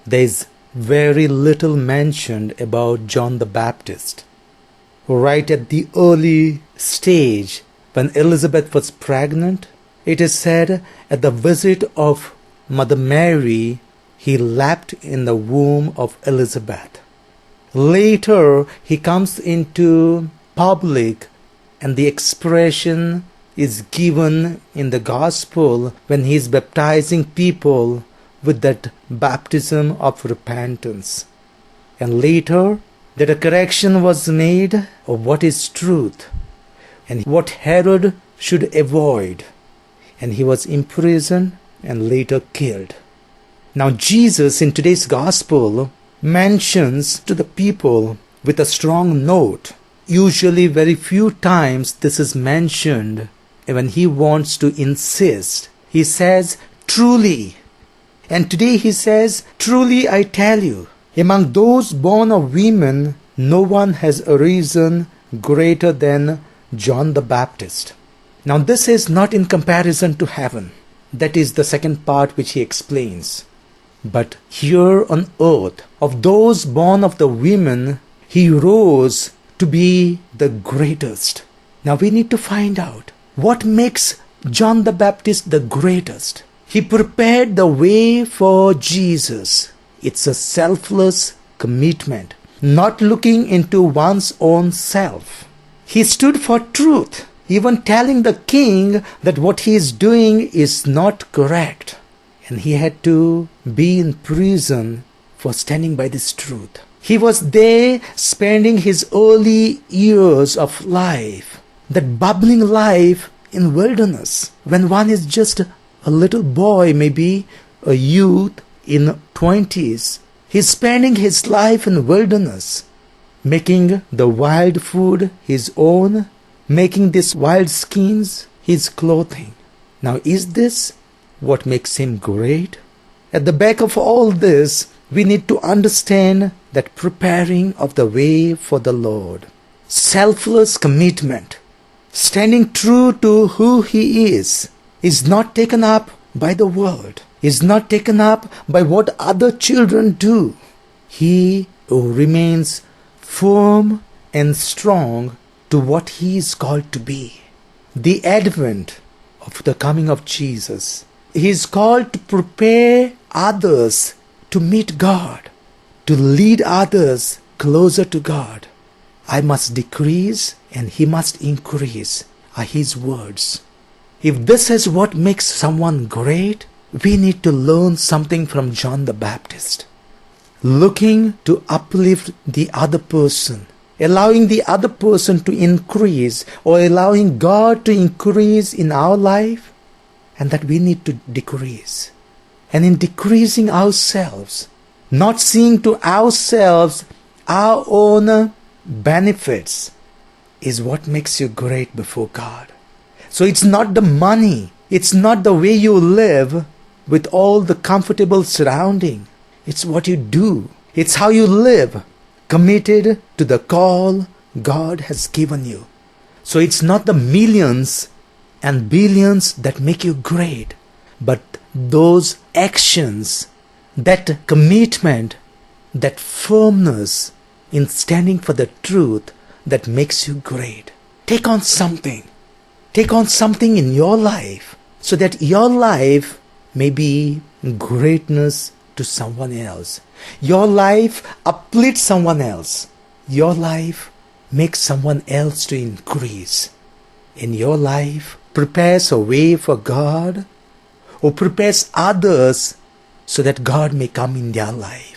there is very little mentioned about John the Baptist. Right at the early stage, when Elizabeth was pregnant, it is said at the visit of Mother Mary, he leapt in the womb of Elizabeth. Later, he comes into public, and the expression is given in the gospel when he is baptizing people with that baptism of repentance. And later, that a correction was made of what is truth and what Herod should avoid. And he was imprisoned and later killed. Now Jesus in today's gospel mentions to the people with a strong note. Usually very few times this is mentioned. And when he wants to insist, he says, truly. And today he says, truly I tell you, among those born of women, no one has arisen greater than John the Baptist. Now this is not in comparison to heaven. That is the second part which he explains. But here on earth, of those born of the women, he rose to be the greatest. Now we need to find out what makes John the Baptist the greatest. He prepared the way for Jesus. It's a selfless commitment, not looking into one's own self. He stood for truth, even telling the king that what he is doing is not correct. And he had to be in prison for standing by this truth. He was there spending his early years of life, that bubbling life in wilderness, when one is just a little boy, maybe a youth in 20s. He's spending his life in wilderness, making the wild food his own, making these wild skins his clothing. Now is this what makes him great? At the back of all this, we need to understand that preparing of the way for the Lord, selfless commitment, standing true to who he is not taken up by the world, is not taken up by what other children do. He remains firm and strong to what he is called to be. The advent of the coming of Jesus, he is called to prepare others to meet God, to lead others closer to God. I must decrease and he must increase, are his words. If this is what makes someone great, we need to learn something from John the Baptist. Looking to uplift the other person, allowing the other person to increase, or allowing God to increase in our life, and that we need to decrease. And in decreasing ourselves, not seeing to ourselves our own benefits, is what makes you great before God. So it's not the money, it's not the way you live with all the comfortable surrounding. It's what you do. It's how you live, committed to the call God has given you. So it's not the millions and billions that make you great, but those actions, that commitment, that firmness in standing for the truth that makes you great. Take on something. Take on something in your life so that your life may be greatness to someone else. Your life uplifts someone else. Your life makes someone else to increase. In your life, prepares a way for God, or prepares others so that God may come in their life.